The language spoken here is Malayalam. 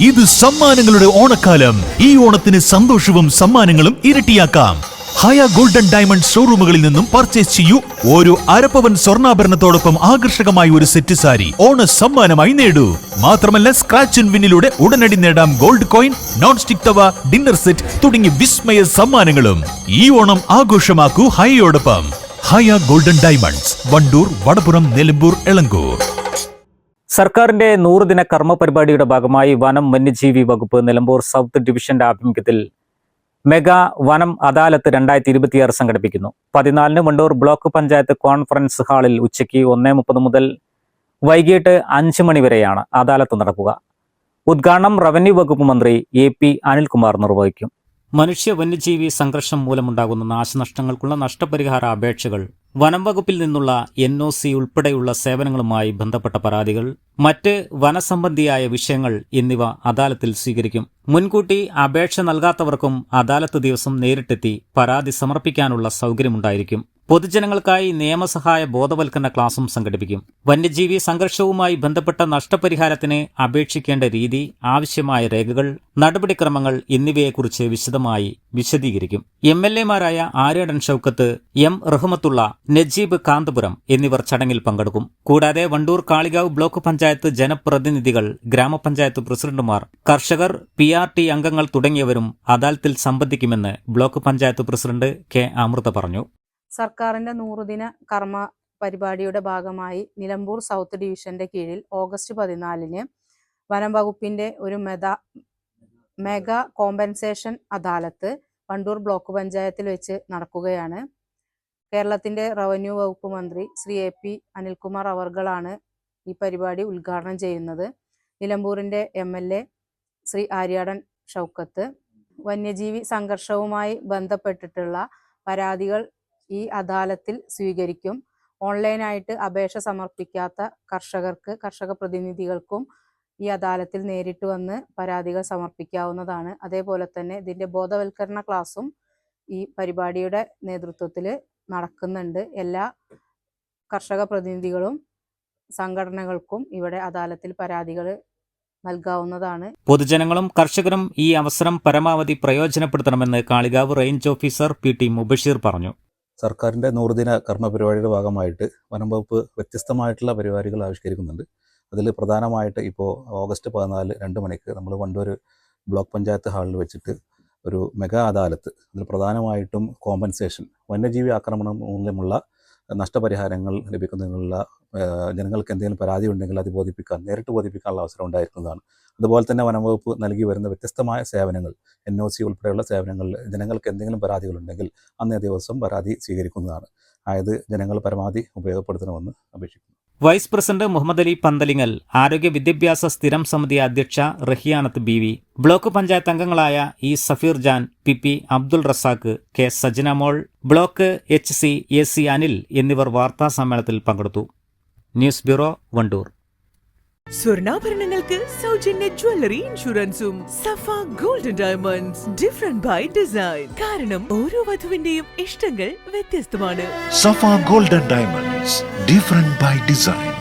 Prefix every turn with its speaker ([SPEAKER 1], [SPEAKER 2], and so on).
[SPEAKER 1] ഇത് സമ്മാനങ്ങളുടെ ഓണക്കാലം. ഈ ഓണത്തിന് സന്തോഷവും സമ്മാനങ്ങളും ഇരട്ടിയാക്കാം. ഹയ ഗോൾഡൻ ഡയമണ്ട് ഷോറൂമുകളിൽ നിന്നും പർച്ചേസ് ചെയ്യൂ. ഓരോ അരപ്പവൻ സ്വർണ്ണാഭരണത്തോടൊപ്പം ആകർഷകമായ ഒരു സെറ്റ് സാരി ഓണ സമ്മാനമായി നേടൂ. മാത്രമല്ല, സ്ക്രാച്ച് ആൻഡ് വിന്നിലൂടെ ഉടനടി നേടാം ഗോൾഡ് കോയിൻ, നോൺ സ്റ്റിക് തവ, ഡിന്നർ സെറ്റ് തുടങ്ങിയ വിസ്മയ സമ്മാനങ്ങളും. ഈ ഓണം ആഘോഷമാക്കൂ ഹയയോടൊപ്പം. ഹയ ഗോൾഡൻ ഡയമണ്ട്സ്, വണ്ടൂർ, വടപുറം, നിലമ്പൂർ, എളങ്കൂർ.
[SPEAKER 2] സർക്കാരിന്റെ 100 ദിന കർമ്മ പരിപാടിയുടെ ഭാഗമായി വനം വന്യജീവി വകുപ്പ് നിലമ്പൂർ സൗത്ത് ഡിവിഷന്റെ ആഭിമുഖ്യത്തിൽ മെഗാ വനം അദാലത്ത് 2026 സംഘടിപ്പിക്കുന്നു. 14 വണ്ടൂർ ബ്ലോക്ക് പഞ്ചായത്ത് കോൺഫറൻസ് ഹാളിൽ ഉച്ചയ്ക്ക് 1:30 മുതൽ വൈകിട്ട് 5 മണി വരെയാണ് അദാലത്ത് നടക്കുക. ഉദ്ഘാടനം റവന്യൂ വകുപ്പ് മന്ത്രി AP അനിൽകുമാർ നിർവഹിക്കും. മനുഷ്യ വന്യജീവി സംഘർഷം മൂലമുണ്ടാകുന്ന നാശനഷ്ടങ്ങൾക്കുള്ള നഷ്ടപരിഹാര അപേക്ഷകൾ, വനം വകുപ്പിൽ നിന്നുള്ള NOC ഉൾപ്പെടെയുള്ള സേവനങ്ങളുമായി ബന്ധപ്പെട്ട പരാതികൾ, മറ്റ് വനസംബന്ധിയായ വിഷയങ്ങൾ എന്നിവ അദാലത്തിൽ സ്വീകരിക്കും. മുൻകൂട്ടി അപേക്ഷ നൽകാത്തവർക്കും അദാലത്ത് ദിവസം നേരിട്ടെത്തി പരാതി സമർപ്പിക്കാനുള്ള സൗകര്യമുണ്ടായിരിക്കും. പൊതുജനങ്ങൾക്കായി നിയമസഹായ ബോധവൽക്കരണ ക്ലാസും സംഘടിപ്പിക്കും. വന്യജീവി സംഘർഷവുമായി ബന്ധപ്പെട്ട നഷ്ടപരിഹാരത്തിന് അപേക്ഷിക്കേണ്ട രീതി, ആവശ്യമായ രേഖകൾ, നടപടിക്രമങ്ങൾ എന്നിവയെക്കുറിച്ച് വിശദമായി വിശദീകരിക്കും. MLA മാരായ ആര്യാടൻ ഷൌക്കത്ത്, M റഹ്മത്തുള്ള, നജീബ് കാന്തപുരം എന്നിവർ ചടങ്ങിൽ പങ്കെടുക്കും. കൂടാതെ വണ്ടൂർ കാളികാവ് ബ്ലോക്ക് പഞ്ചായത്ത് ജനപ്രതിനിധികൾ, ഗ്രാമപഞ്ചായത്ത് പ്രസിഡന്റുമാർ, കർഷകർ, PRT അംഗങ്ങൾ തുടങ്ങിയവരും അദാലത്തിൽ സംബന്ധിക്കുമെന്ന് block panchayat president K Amrita പറഞ്ഞു.
[SPEAKER 3] സർക്കാരിന്റെ 100 ദിന കർമ്മ പരിപാടിയുടെ ഭാഗമായി നിലമ്പൂർ സൗത്ത് ഡിവിഷന്റെ കീഴിൽ ഓഗസ്റ്റ് 14-ന് വനം വകുപ്പിന്റെ ഒരു മെഗാ കോമ്പൻസേഷൻ അദാലത്ത് വണ്ടൂർ ബ്ലോക്ക് പഞ്ചായത്തിൽ വെച്ച് നടക്കുകയാണ്. കേരളത്തിന്റെ റവന്യൂ വകുപ്പ് മന്ത്രി ശ്രീ AP അനിൽകുമാർ അവർകളാണ് ഈ പരിപാടി ഉദ്ഘാടനം ചെയ്യുന്നത്. നിലമ്പൂരിന്റെ MLA ശ്രീ ആര്യാടൻ ഷൌക്കത്ത് വന്യജീവി സംഘർഷവുമായി ബന്ധപ്പെട്ടിട്ടുള്ള പരാതികൾ ഈ അദാലത്തിൽ സ്വീകരിക്കും. ഓൺലൈനായിട്ട് അപേക്ഷ സമർപ്പിക്കാത്ത കർഷക പ്രതിനിധികൾക്കും ഈ അദാലത്തിൽ നേരിട്ട് വന്ന് പരാതികൾ സമർപ്പിക്കാവുന്നതാണ്. അതേപോലെ തന്നെ ഇതിന്റെ ബോധവൽക്കരണ ക്ലാസും ഈ പരിപാടിയുടെ നേതൃത്വത്തിൽ നടക്കുന്നുണ്ട്. എല്ലാ കർഷക പ്രതിനിധികളും സംഘടനകൾക്കും ഇവിടെ അദാലത്തിൽ പരാതികൾ നൽകാവുന്നതാണ്.
[SPEAKER 2] പൊതുജനങ്ങളും കർഷകരും ഈ അവസരം പരമാവധി പ്രയോജനപ്പെടുത്തണമെന്ന് Kalikavu range officer PT Mubashir പറഞ്ഞു.
[SPEAKER 4] സർക്കാരിൻ്റെ 100 ദിന കർമ്മ പരിപാടിയുടെ ഭാഗമായിട്ട് വനം വകുപ്പ് വ്യത്യസ്തമായിട്ടുള്ള പരിപാടികൾ ആവിഷ്കരിക്കുന്നുണ്ട്. അതിൽ പ്രധാനമായിട്ട് ഇപ്പോൾ ഓഗസ്റ്റ് 14 2 മണിക്ക് നമ്മൾ വണ്ടൂർ ബ്ലോക്ക് പഞ്ചായത്ത് ഹാളിൽ വെച്ചിട്ട് ഒരു മെഗാ അദാലത്ത്, അതിൽ പ്രധാനമായിട്ടും കോമ്പൻസേഷൻ, വന്യജീവി ആക്രമണം മൂലമുള്ള നഷ്ടപരിഹാരങ്ങൾ ലഭിക്കുന്നതിനുള്ള ജനങ്ങൾക്ക് എന്തെങ്കിലും പരാതി ഉണ്ടെങ്കിൽ അത് നേരിട്ട് ബോധിപ്പിക്കാനുള്ള അവസരം ഉണ്ടായിരിക്കുന്നതാണ്. അതുപോലെ തന്നെ വനംവകുപ്പ് നൽകി വരുന്ന വ്യത്യസ്തമായ സേവനങ്ങൾ, NOC ഉൾപ്പെടെയുള്ള സേവനങ്ങൾ, ജനങ്ങൾക്ക് എന്തെങ്കിലും പരാതികളുണ്ടെങ്കിൽ അന്നേ ദിവസം പരാതി സ്വീകരിക്കുന്നതാണ്. ആയത് ജനങ്ങൾ പരമാവധി ഉപയോഗപ്പെടുത്തണമെന്ന് അപേക്ഷിക്കുന്നു.
[SPEAKER 2] വൈസ് പ്രസിഡന്റ് മുഹമ്മദ് അലി പന്തലിങ്ങൽ, ആരോഗ്യ വിദ്യാഭ്യാസ സ്ഥിരം സമിതി അധ്യക്ഷ റഹിയാനത്ത് BV, ബ്ലോക്ക് പഞ്ചായത്ത് അംഗങ്ങളായ E Safeer Jan, PP Abdul Razak, K Sajana Mol, block HC AC Anil എന്നിവർ വാർത്താ സമ്മേളനത്തിൽ പങ്കെടുത്തു. News bureau, Wandoor.
[SPEAKER 5] സ്വർണ്ണാഭരണങ്ങൾക്ക് സൗജന്യ ജ്വല്ലറി ഇൻഷുറൻസും. Safa golden diamonds, different by design. കാരണം ഓരോ വധുവിന്റെയും ഇഷ്ടങ്ങൾ വ്യത്യസ്തമാണ്.
[SPEAKER 6] Safa golden diamonds, different by design.